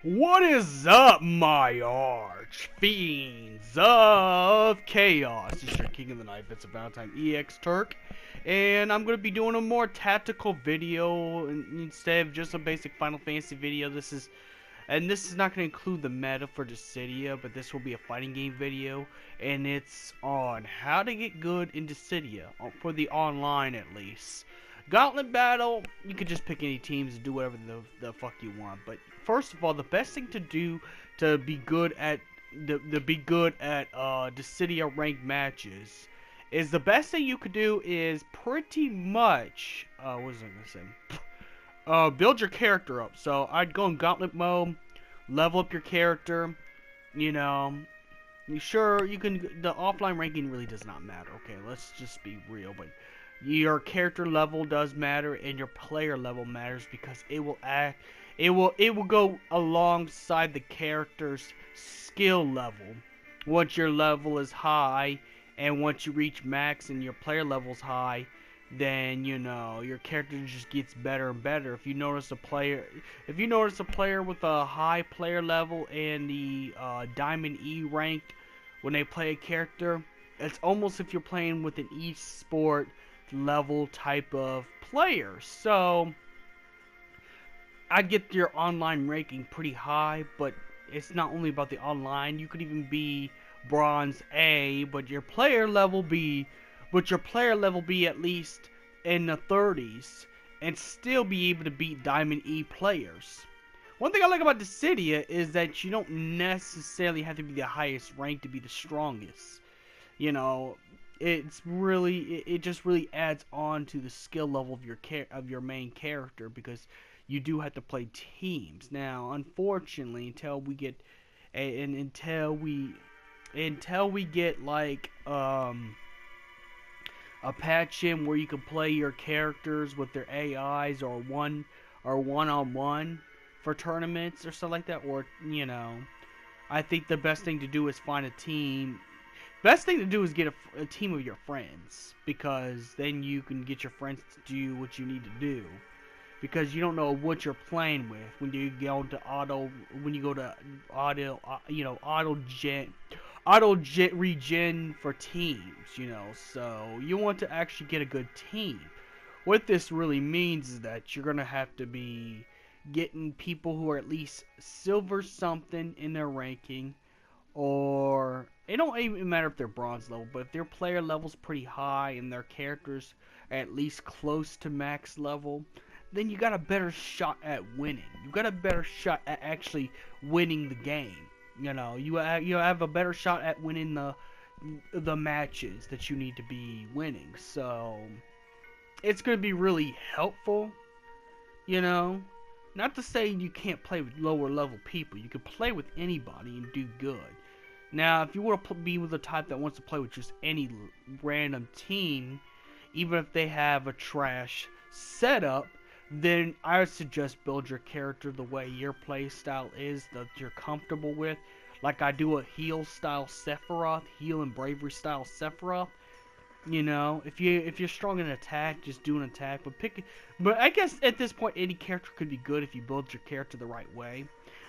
What is up, my arch fiends of chaos? This is your King of the Knife. It's about time EX Turk, and I'm gonna be doing a more tactical video instead of just a basic Final Fantasy video. This is not gonna include the meta for Dissidia, but this will be a fighting game video, and it's on how to get good in Dissidia for the online at least. Gauntlet battle, you could just pick any teams and do whatever the fuck you want. But first of all, the best thing to do to be good at Dissidia ranked matches is you could do is pretty much what was I gonna say? Build your character up. So I'd go in gauntlet mode, level up your character. You know, sure you can. The offline ranking really does not matter. Okay, let's just be real, but your character level does matter, and your player level matters because it will go alongside the character's skill level. Once your level is high, and once you reach max and your player level's high, then you know your character just gets better and better. If you notice a player with a high player level and the Diamond E ranked when they play a character, it's almost if you're playing with an e-sport level type of player. So I'd get your online ranking pretty high, but it's not only about the online. You could even be bronze A, but your player level be at least in the 30s and still be able to beat Diamond E players. One thing I like about Dissidia is that you don't necessarily have to be the highest rank to be the strongest. You know, it just really adds on to the skill level of your main character, because you do have to play teams. Now, unfortunately, until we get like a patch in where you can play your characters with their AIs or one-on-one for tournaments or stuff like that, or you know, I think the best thing to do is find a team. Best thing to do is get a team of your friends, because then you can get your friends to do what you need to do, because you don't know what you're playing with when you go to auto regen for teams, you know. So you want to actually get a good team. What this really means is that you're gonna have to be getting people who are at least silver something in their ranking, or it don't even matter if they're bronze level, but if their player level's pretty high and their characters are at least close to max level, then you got a better shot at winning. You got a better shot at actually winning the game. You know, you have a better shot at winning the matches that you need to be winning. So it's going to be really helpful, you know. Not to say you can't play with lower level people. You can play with anybody and do good. Now, if you want to be with the type that wants to play with just any random team, even if they have a trash setup, then I would suggest build your character the way your play style is, that you're comfortable with. Like I do a heal style Sephiroth, heal and bravery style Sephiroth. You know, if you're strong in attack, just do an attack. But I guess at this point, any character could be good if you build your character the right way.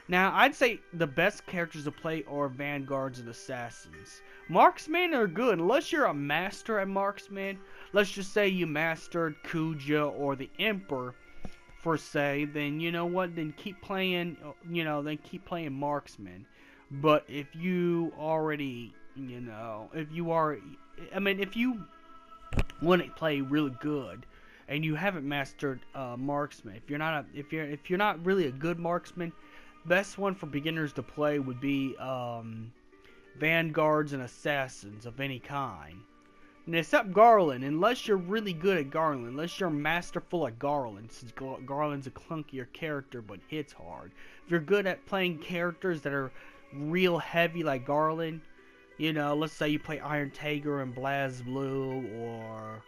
Now, I'd say the best characters to play are Vanguards and Assassins. Marksmen are good, unless you're a master at Marksman. Let's just say you mastered Kuja or the Emperor, for say, then you know what? Then keep playing, Marksman. But if you already, if you want to play really good and you haven't mastered Marksman, if you're not really a good Marksman, best one for beginners to play would be Vanguards and Assassins of any kind. And except Garland, unless you're really good at Garland, unless you're masterful at Garland, since Garland's a clunkier character but hits hard. If you're good at playing characters that are real heavy like Garland, you know, let's say you play Iron Tiger and BlazBlue, or,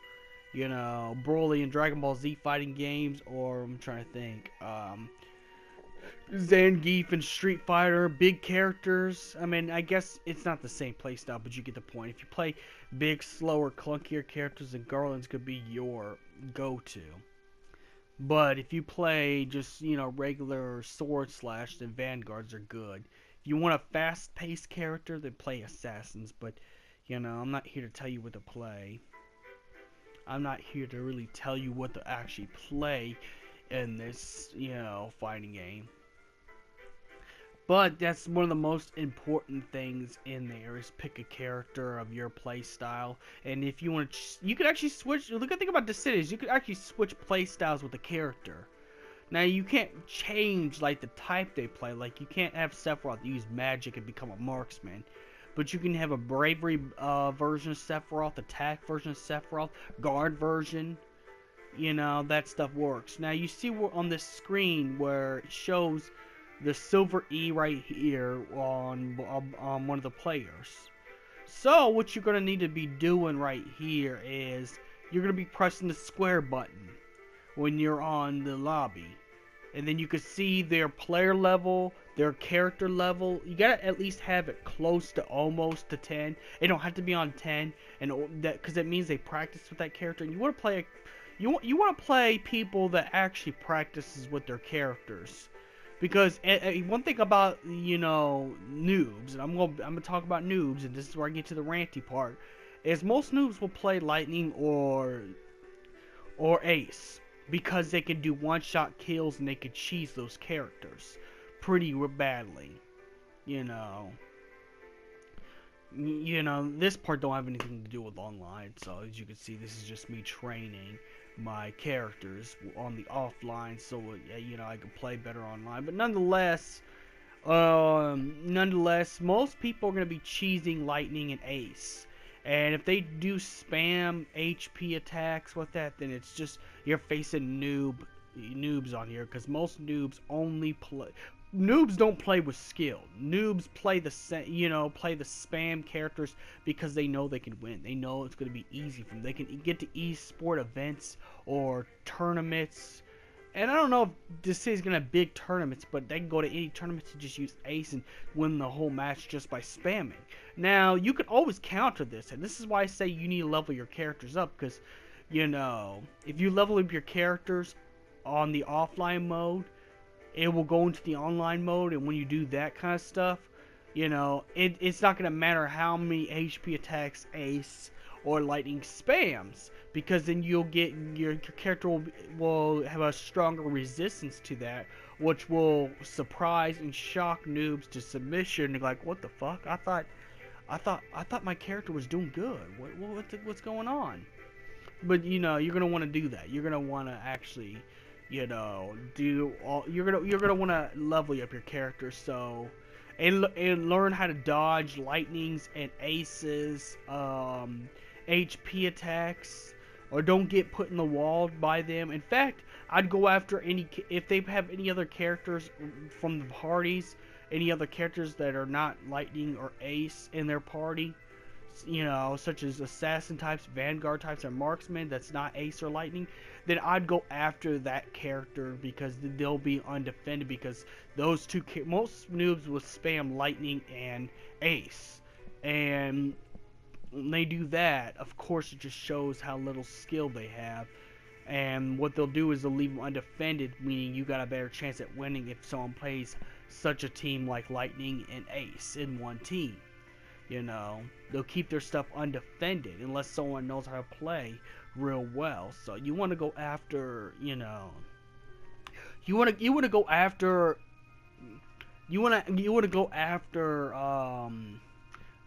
you know, Broly and Dragon Ball Z fighting games, or I'm trying to think, Zangief and Street Fighter, big characters. I mean, I guess it's not the same playstyle, but you get the point. If you play big, slower, clunkier characters, then Garland's could be your go-to. But if you play just, you know, regular sword slash, then Vanguards are good. If you want a fast-paced character, then play Assassins. But, you know, I'm not here to tell you what to play. I'm not here to really tell you what to actually play in this, you know, fighting game. But that's one of the most important things in there, is pick a character of your play style. And if you want to, you could actually switch. The good thing about Dissidia is you could actually switch play styles with the character. Now you can't change like the type they play. Like you can't have Sephiroth use magic and become a marksman. But you can have a bravery version of Sephiroth, attack version of Sephiroth, guard version. You know, that stuff works. Now you see on this screen where it shows the silver E right here on one of the players. So what you're going to need to be doing right here is you're going to be pressing the square button when you're on the lobby. And then you can see their player level, their character level. You got to at least have it close to almost to 10. It don't have to be on 10, and that, because it means they practice with that character. And you want to play you want to play people that actually practices with their characters. Because one thing about, you know, noobs, and I'm gonna talk about noobs, and this is where I get to the ranty part, is most noobs will play Lightning or Ace because they can do one-shot kills and they can cheese those characters pretty badly. You know, this part don't have anything to do with online, so as you can see, this is just me training my characters on the offline, so you know, I can play better online. But nonetheless, most people are going to be cheesing Lightning and Ace, and if they do spam HP attacks with that, then it's just you're facing noobs on here, because most noobs only play. Noobs don't play with skill. Noobs play the spam characters because they know they can win. They know it's going to be easy for them. They can get to esport events or tournaments. And I don't know if this is going to have big tournaments, but they can go to any tournaments and just use Ace and win the whole match just by spamming. Now, you can always counter this, and this is why I say you need to level your characters up, because, you know, if you level up your characters on the offline mode, it will go into the online mode, and when you do that kind of stuff, you know, it's not going to matter how many HP attacks Ace or Lightning spams, because then you'll get your character will have a stronger resistance to that, which will surprise and shock noobs to submission. They're like, what the fuck? I thought my character was doing good. What's going on? But you know, you're gonna want to do that. You're gonna want to actually, you know, you're gonna want to level up your character, so and learn how to dodge Lightnings and Aces, HP attacks, or don't get put in the wall by them. In fact, I'd go after if they have any other characters from the parties, any other characters that are not Lightning or Ace in their party, you know, such as assassin types, vanguard types, or marksman that's not Ace or Lightning, then I'd go after that character, because they'll be undefended, because those two most noobs will spam Lightning and Ace, and when they do that, of course, it just shows how little skill they have. And what they'll do is they'll leave them undefended, meaning you got a better chance at winning if someone plays such a team like Lightning and Ace in one team. You know, they'll keep their stuff undefended unless someone knows how to play real well. So you want to go after, you know, you want to go after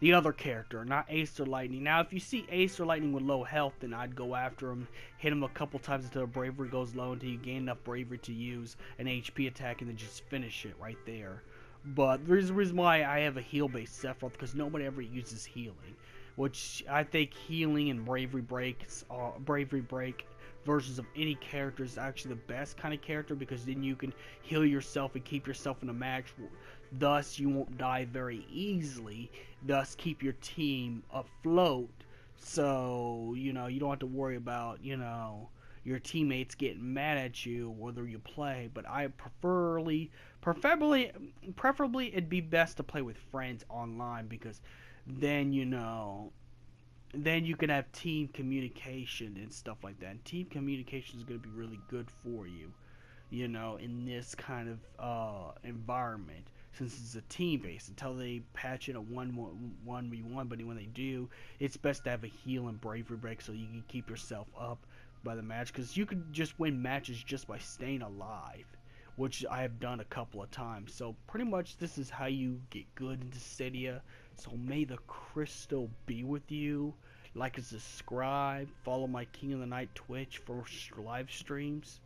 the the other character, not Ace or Lightning. Now, if you see Ace or Lightning with low health, then I'd go after him, hit him a couple times until bravery goes low, until you gain enough bravery to use an HP attack, and then just finish it right there. But there's a reason why I have a heal-based Sephiroth, because nobody ever uses healing, which I think healing and bravery break versions of any character is actually the best kind of character, because then you can heal yourself and keep yourself in a match. Thus, you won't die very easily. Thus, keep your team afloat. So, you don't have to worry about, your teammates getting mad at you whether you play. But I preferably, it'd be best to play with friends online, because then, then you can have team communication and stuff like that. And team communication is going to be really good for you, in this kind of environment, since it's a team base. Until they patch in a 1v1, but when they do, it's best to have a heal and bravery break so you can keep yourself up by the match, because you can just win matches just by staying alive, which I have done a couple of times. So pretty much this is how you get good into Dissidia. So may the crystal be with you. Like and subscribe. Follow my King of the Night Twitch for live streams.